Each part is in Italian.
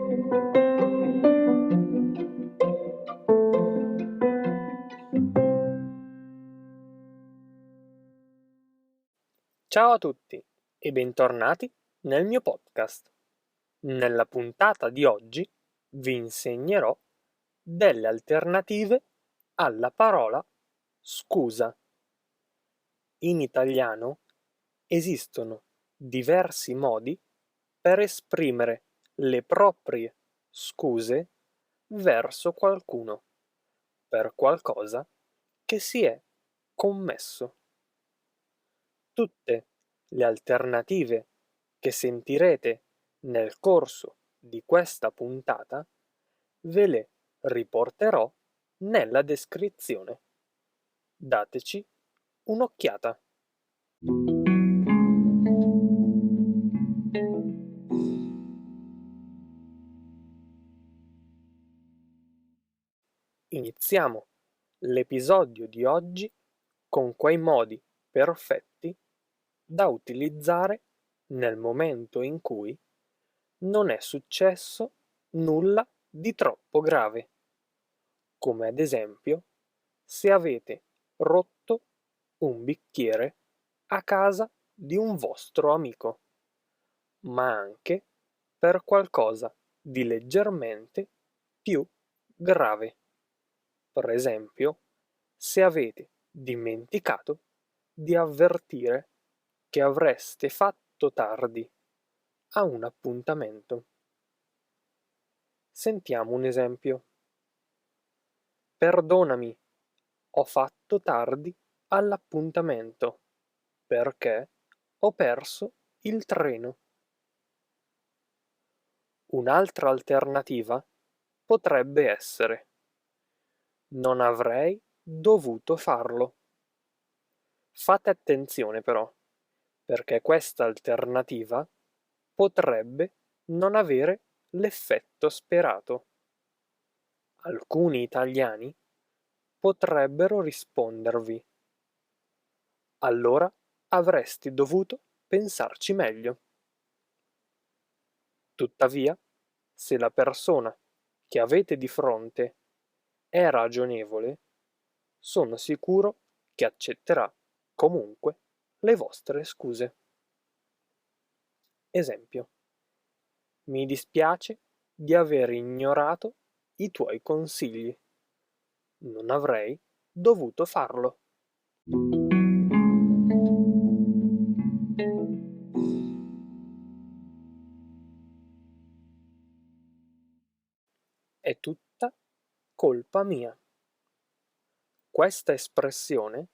Ciao a tutti e bentornati nel mio podcast. Nella puntata di oggi vi insegnerò delle alternative alla parola scusa. In italiano esistono diversi modi per esprimere le proprie scuse verso qualcuno per qualcosa che si è commesso. Tutte le alternative che sentirete nel corso di questa puntata ve le riporterò nella descrizione. Dateci un'occhiata. Iniziamo l'episodio di oggi con quei modi perfetti da utilizzare nel momento in cui non è successo nulla di troppo grave, come ad esempio se avete rotto un bicchiere a casa di un vostro amico, ma anche per qualcosa di leggermente più grave. Per esempio, se avete dimenticato di avvertire che avreste fatto tardi a un appuntamento. Sentiamo un esempio. Perdonami, ho fatto tardi all'appuntamento perché ho perso il treno. Un'altra alternativa potrebbe essere: non avrei dovuto farlo. Fate attenzione però, perché questa alternativa potrebbe non avere l'effetto sperato. Alcuni italiani potrebbero rispondervi: allora avresti dovuto pensarci meglio. Tuttavia, se la persona che avete di fronte è ragionevole, sono sicuro che accetterà comunque le vostre scuse. Esempio: mi dispiace di aver ignorato i tuoi consigli. Non avrei dovuto farlo. È tutta colpa mia. Questa espressione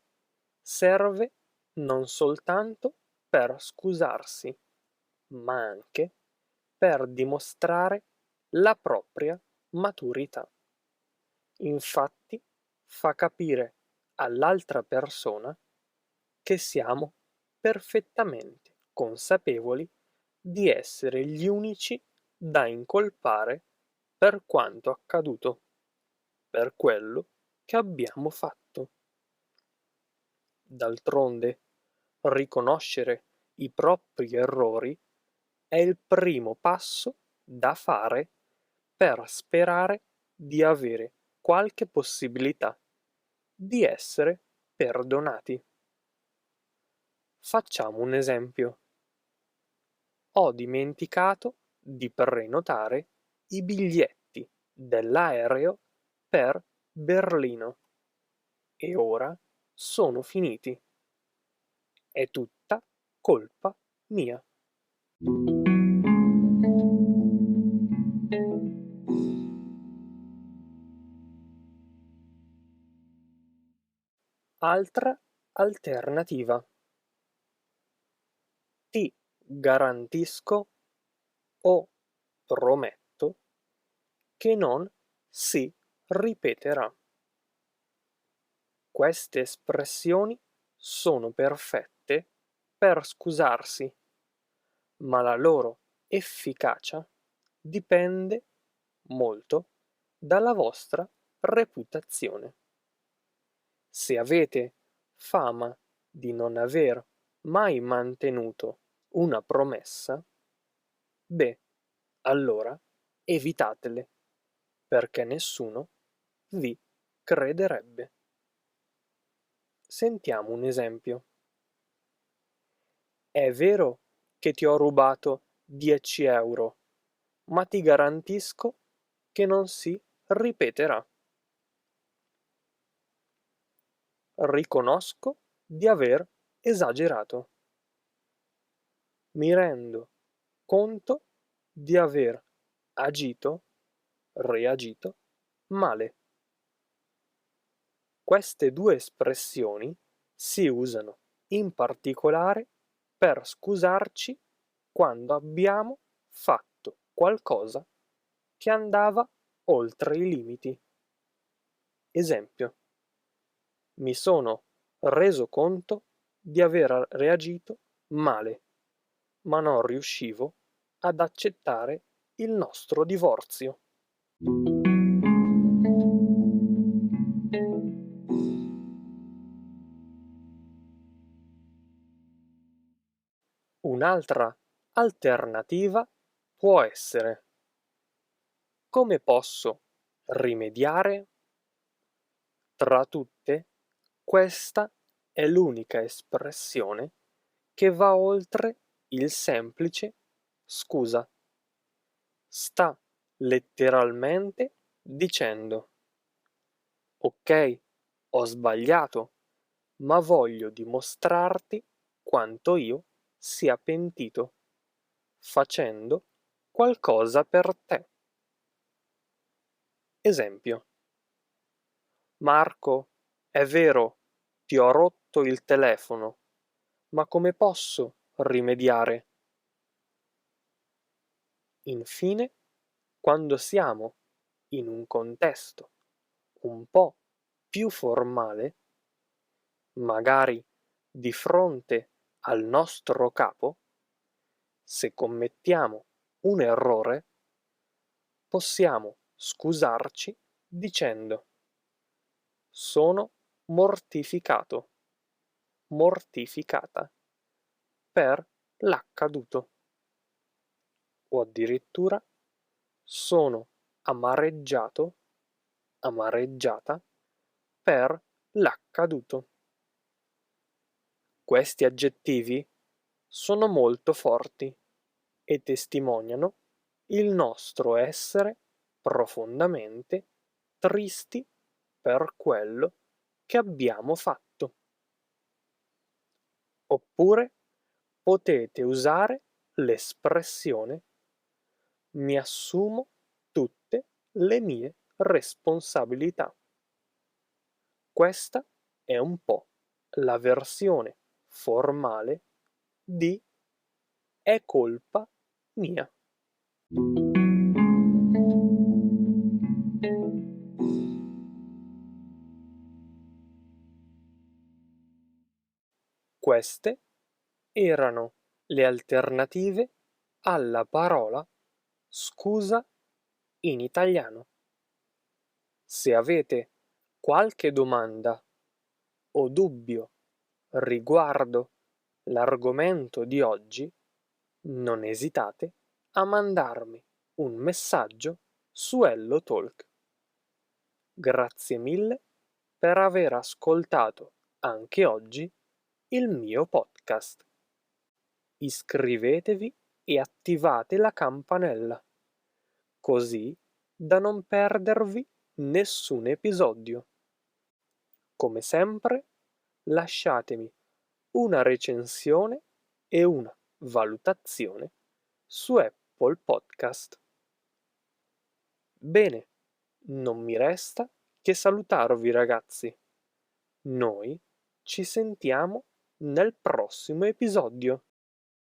serve non soltanto per scusarsi, ma anche per dimostrare la propria maturità. Infatti, fa capire all'altra persona che siamo perfettamente consapevoli di essere gli unici da incolpare per quanto accaduto, per quello che abbiamo fatto. D'altronde, riconoscere i propri errori è il primo passo da fare per sperare di avere qualche possibilità di essere perdonati. Facciamo un esempio. Ho dimenticato di prenotare i biglietti dell'aereo per Berlino e ora sono finiti. È tutta colpa mia. Altra alternativa. Ti garantisco o prometto che non si ripeterà. Queste espressioni sono perfette per scusarsi, ma la loro efficacia dipende molto dalla vostra reputazione. Se avete fama di non aver mai mantenuto una promessa, beh, allora evitatele, perché nessuno vi crederebbe. Sentiamo un esempio. È vero che ti ho rubato 10 euro, ma ti garantisco che non si ripeterà. Riconosco di aver esagerato. Mi rendo conto di aver reagito male. Queste due espressioni si usano in particolare per scusarci quando abbiamo fatto qualcosa che andava oltre i limiti. Esempio: mi sono reso conto di aver reagito male, ma non riuscivo ad accettare il nostro divorzio. Un'altra alternativa può essere: come posso rimediare? Tra tutte, questa è l'unica espressione che va oltre il semplice scusa. Sta letteralmente dicendo: ok, ho sbagliato, ma voglio dimostrarti quanto io sia pentito, facendo qualcosa per te. Esempio: Marco, è vero, ti ho rotto il telefono, ma come posso rimediare? Infine, quando siamo in un contesto un po' più formale, magari di fronte al nostro capo, se commettiamo un errore, possiamo scusarci dicendo: sono mortificato, mortificata per l'accaduto, o addirittura sono amareggiato, amareggiata per l'accaduto. Questi aggettivi sono molto forti e testimoniano il nostro essere profondamente tristi per quello che abbiamo fatto. Oppure potete usare l'espressione: mi assumo tutte le mie responsabilità. Questa è un po' la versione formale di è colpa mia. Queste erano le alternative alla parola scusa in italiano. Se avete qualche domanda o dubbio riguardo l'argomento di oggi, non esitate a mandarmi un messaggio su HelloTalk. Grazie mille per aver ascoltato anche oggi il mio podcast. Iscrivetevi e attivate la campanella, così da non perdervi nessun episodio. Come sempre, lasciatemi una recensione e una valutazione su Apple Podcast. Bene, non mi resta che salutarvi, ragazzi. Noi ci sentiamo nel prossimo episodio.